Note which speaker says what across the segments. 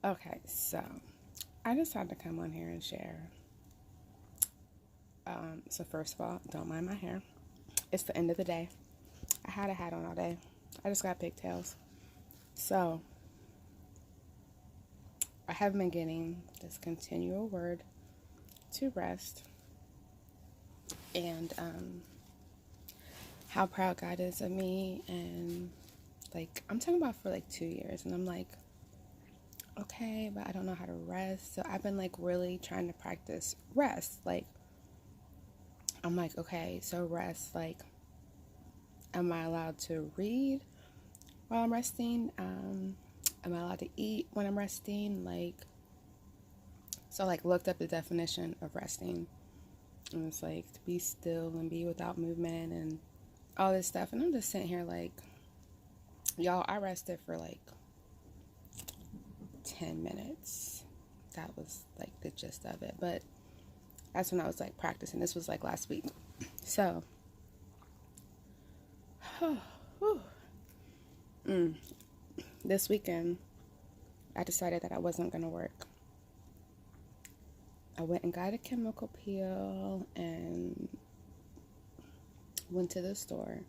Speaker 1: Okay, so I decided to come on here and share. So first of all, don't mind my hair. It's the end of the day. I had a hat on all day. I just got pigtails. So I have been getting this continual word to rest and how proud God is of me. And like, I'm talking about for like 2 years. And I'm like, okay, but I don't know how to rest. So I've been like really trying to practice rest. Like, I'm like, okay, so rest, like, am I allowed to read while I'm resting? Am I allowed to eat when I'm resting? Like, so like looked up the definition of resting. And it's like to be still and be without movement and all this stuff. And I'm just sitting here like, y'all, I rested for like 10 minutes. That was like the gist of it. But that's when I was like practicing. This was like last week. So, this weekend, I decided that I wasn't going to work. I went and got a chemical peel and went to the store.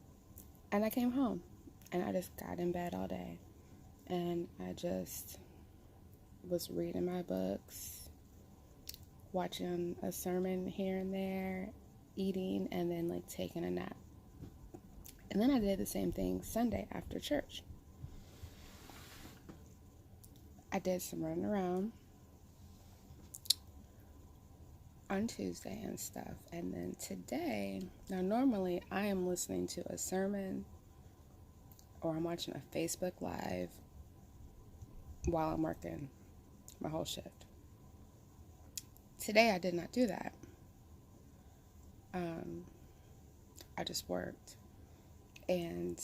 Speaker 1: And I came home. And I just got in bed all day. And I just was reading my books, watching a sermon here and there, eating, and then like taking a nap. And then I did the same thing Sunday after church. I did some running around on Tuesday and stuff. And then today, now normally I am listening to a sermon or I'm watching a Facebook Live while I'm working my whole shift. Today I did not do that. I just worked. And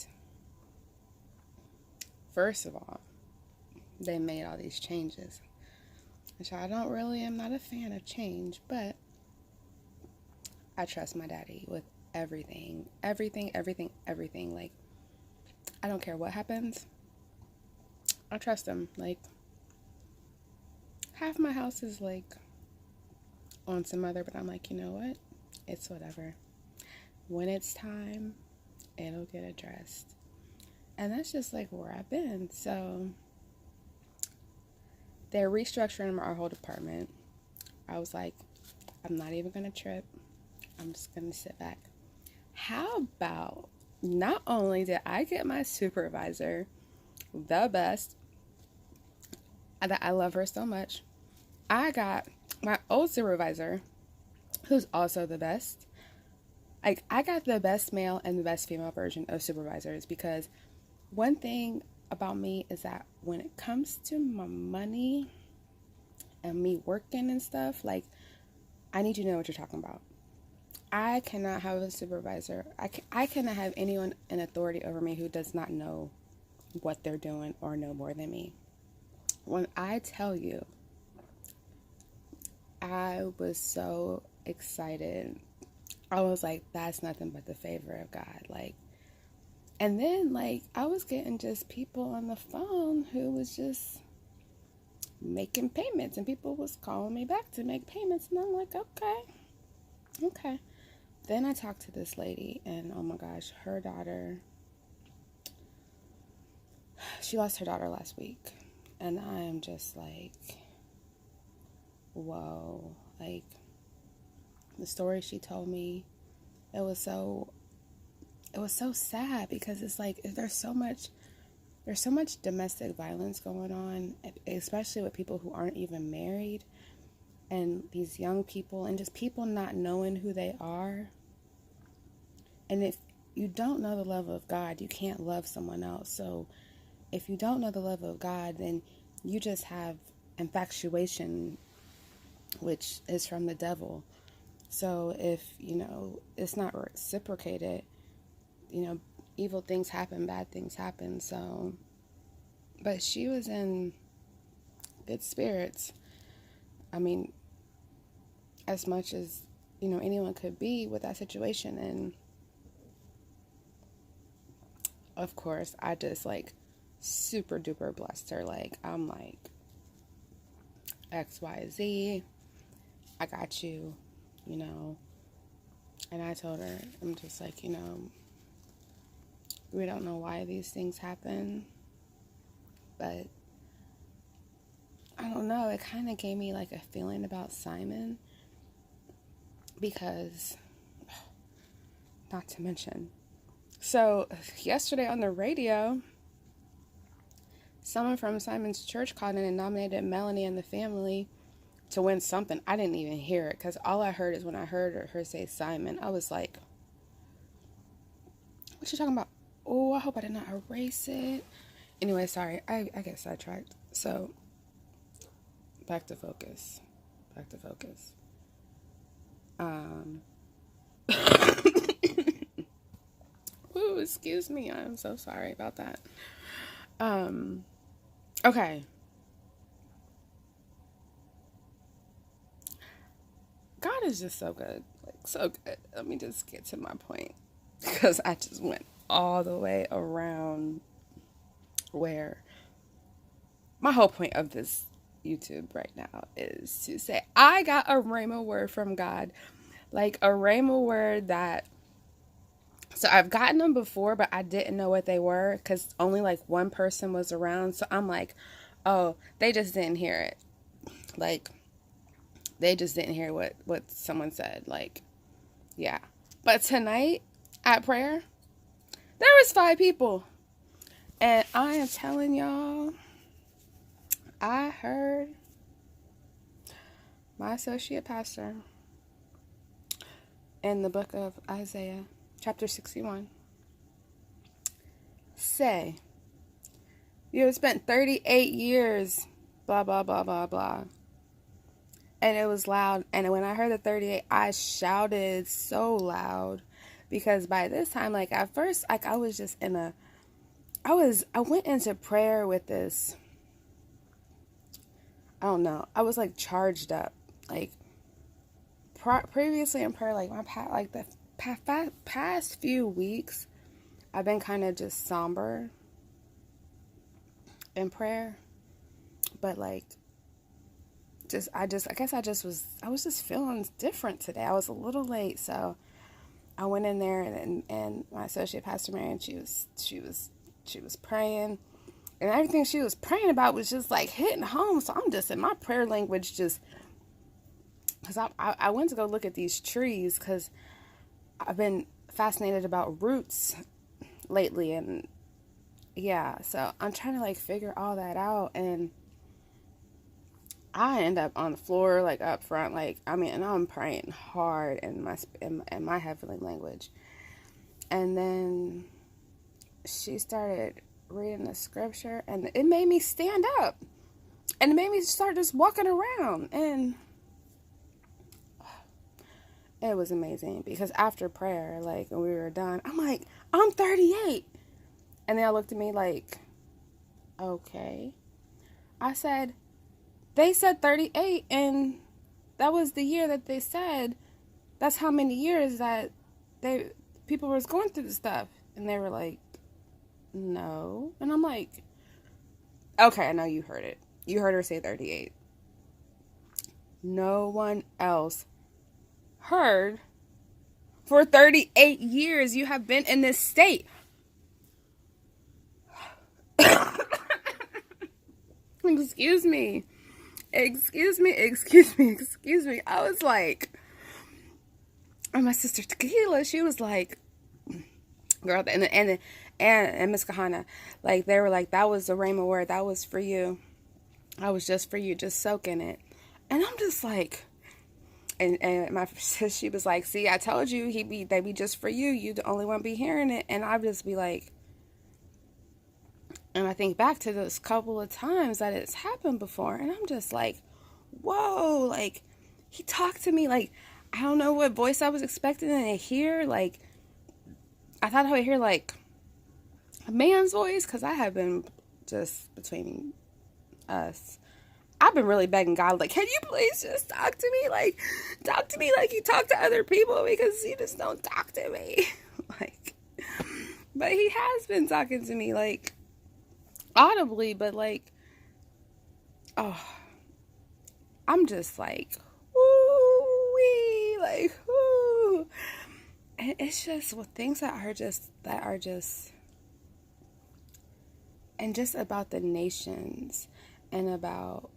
Speaker 1: first of all, they made all these changes, which I am not a fan of change, but I trust my daddy with everything. Like, I don't care what happens. I trust him. Like, half my house is like on some other, but I'm like, you know what? It's whatever. When it's time, it'll get addressed. And that's just like where I've been. So they're restructuring our whole department. I was like, I'm not even going to trip. I'm just going to sit back. How about not only did I get my supervisor, the best, that I love her so much, I got my old supervisor, who's also the best. Like, I got the best male and the best female version of supervisors because one thing about me is that when it comes to my money and me working and stuff, like, I need you to know what you're talking about. I cannot have a supervisor. I cannot have anyone in authority over me who does not know what they're doing or know more than me. When I tell you, I was so excited. I was like, that's nothing but the favor of God. Like, and then like I was getting just people on the phone who was just making payments, and people was calling me back to make payments, and I'm like, okay. Then I talked to this lady, and oh my gosh, her daughter, she lost her daughter last week, and I am just like, whoa. Like, the story she told me, it was so sad because it's like there's so much domestic violence going on, especially with people who aren't even married, and these young people, and just people not knowing who they are. And if you don't know the love of God, you can't love someone else. So if you don't know the love of God, then you just have infatuation, which is from the devil. So if, it's not reciprocated, evil things happen, bad things happen. So, but she was in good spirits. I mean, as much as, anyone could be with that situation. And of course, I just like super duper blessed her. Like, I'm like, XYZ. I got you, you know. And I told her, I'm just like, you know, we don't know why these things happen, but I don't know. It kind of gave me like a feeling about Simon because, not to mention, so yesterday on the radio, someone from Simon's church called in and nominated Melanie and the family to win something. I didn't even hear it because all I heard is when I heard her say Simon, I was like, what you talking about? Oh, I hope I did not erase it. Anyway, sorry. I get sidetracked. So, back to focus. Ooh, excuse me. I'm so sorry about that. Okay. God is just so good. Like, so good. Let me just get to my point. Because I just went all the way around where my whole point of this YouTube right now is to say, I got a rhema word from God. Like a rhema word that, so I've gotten them before, but I didn't know what they were because only like one person was around. So I'm like, oh, they just didn't hear it. Like, they just didn't hear what someone said. Like, yeah. But tonight at prayer, there was 5 people. And I am telling y'all, I heard my associate pastor in the book of Isaiah, chapter 61, say, you have spent 38 years, blah, blah, blah, blah, blah. And it was loud. And when I heard the 38, I shouted so loud. Because by this time, like at first, like I was just I went into prayer with this, I don't know. I was like charged up. Like previously in prayer, like the past few weeks, I've been kind of just somber in prayer. But like, I was just feeling different today. I was a little late, so I went in there and my associate pastor Marion, she was praying, and everything she was praying about was just like hitting home. So I'm just in my prayer language, just because I went to go look at these trees because I've been fascinated about roots lately, and yeah, so I'm trying to like figure all that out, and I end up on the floor, like up front, like, I mean, and I'm praying hard in my heavenly language. And then she started reading the scripture, and it made me stand up, and it made me start just walking around, and it was amazing, because after prayer, like, when we were done, I'm like, I'm 38, and then I looked at me like, okay. I said, they said 38, and that was the year that they said, that's how many years that people was going through the stuff. And they were like, no. And I'm like, okay, I know you heard it. You heard her say 38. No one else heard. For 38 years, you have been in this state. Excuse me. I was like, and my sister Tequila, she was like, girl, and Miss Kahana, like, they were like, that was the rhema word, that was for you. I was just for you, just soaking it. And I'm just like, and my sister, she was like, see, I told you, they be just for you. You the only one be hearing it. And I'd just be like, and I think back to those couple of times that it's happened before, and I'm just like, whoa, like, he talked to me, like, I don't know what voice I was expecting to hear, like, I thought I would hear, like, a man's voice, because I have been, just between us, I've been really begging God, like, can you please just talk to me like you talk to other people, because you just don't talk to me, like, but he has been talking to me, like, audibly, but like, oh, I'm just like, woo-wee, like, woo. And it's just things that are just, and just about the nations and about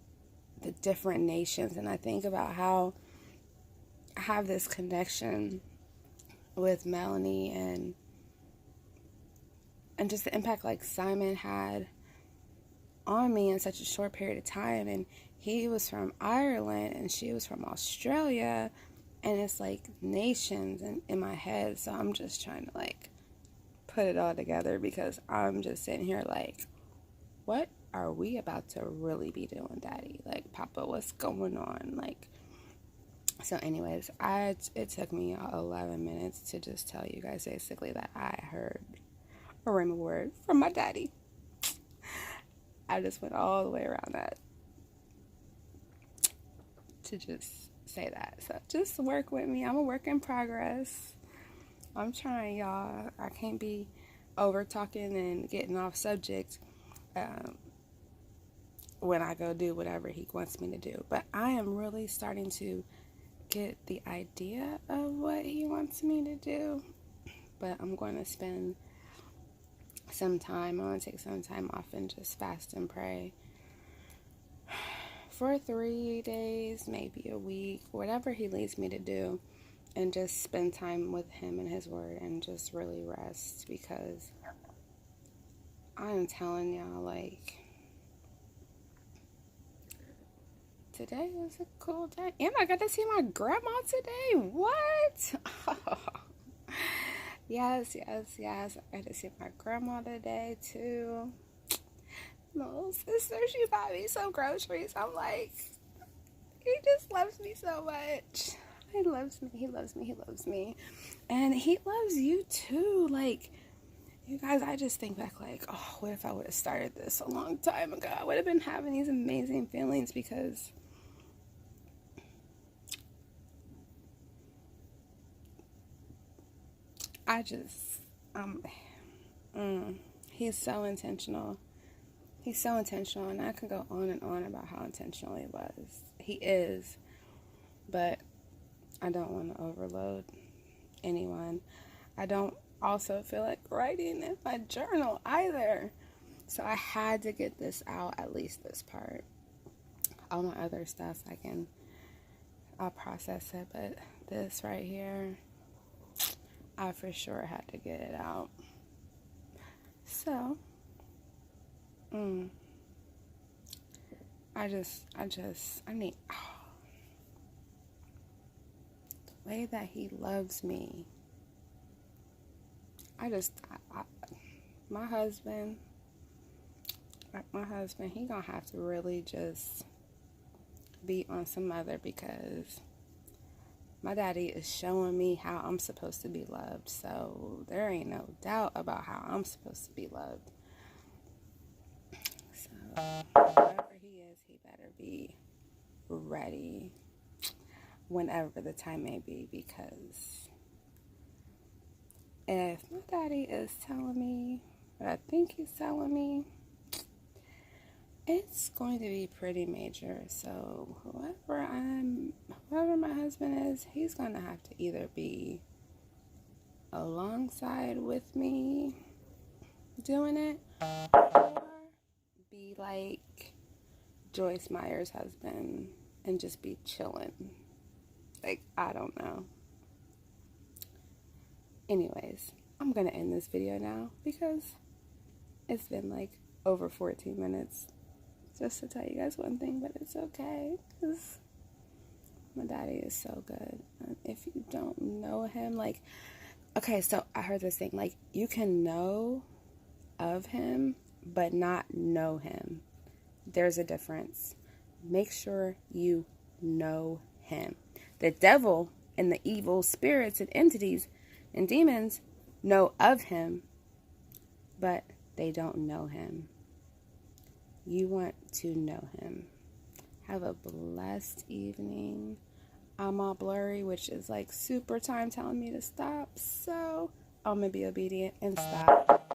Speaker 1: the different nations. And I think about how I have this connection with Melanie and just the impact like Simon had on me in such a short period of time. And he was from Ireland and she was from Australia, and it's like nations in my head. So I'm just trying to like put it all together, because I'm just sitting here like, what are we about to really be doing, Daddy? Like, Papa, what's going on? Like, so anyways, it took me 11 minutes to just tell you guys basically that I heard a rhema word from my daddy. I just went all the way around that to just say that. So just work with me. I'm a work in progress. I'm trying, y'all. I can't be over talking and getting off subject when I go do whatever he wants me to do. But I am really starting to get the idea of what he wants me to do. But I'm going to spend some time, I want to take some time off and just fast and pray for 3 days, maybe a week, whatever he leads me to do, and just spend time with him and his word and just really rest, because I'm telling y'all, like, today was a cool day, and I got to see my grandma today. What? Yes. I got to see my grandma today too. My little sister, she bought me some groceries. I'm like, he just loves me so much. He loves me. And he loves you too. Like, you guys, I just think back like, oh, what if I would have started this a long time ago? I would have been having these amazing feelings, because I just, he's so intentional. He's so intentional, and I could go on and on about how intentional he is, but I don't want to overload anyone. I don't also feel like writing in my journal either, so I had to get this out, at least this part. All my other stuff, I'll process it, but this right here, I for sure had to get it out. So, I need, the way that he loves me. My husband, he gonna have to really just be on some other, because my daddy is showing me how I'm supposed to be loved. So there ain't no doubt about how I'm supposed to be loved. So wherever he is, he better be ready whenever the time may be, because if my daddy is telling me what I think he's telling me, it's going to be pretty major. So whoever my husband is, he's going to have to either be alongside with me doing it, or be like Joyce Meyer's husband and just be chilling. Like, I don't know. Anyways, I'm going to end this video now, because it's been like over 14 minutes just to tell you guys one thing, but it's okay, because my daddy is so good. And if you don't know him, like, okay, so I heard this thing, like, you can know of him, but not know him. There's a difference. Make sure you know him. The devil and the evil spirits and entities and demons know of him, but they don't know him. You want to know him. Have a blessed evening. I'm all blurry, which is like super time telling me to stop, so I'm gonna be obedient and stop.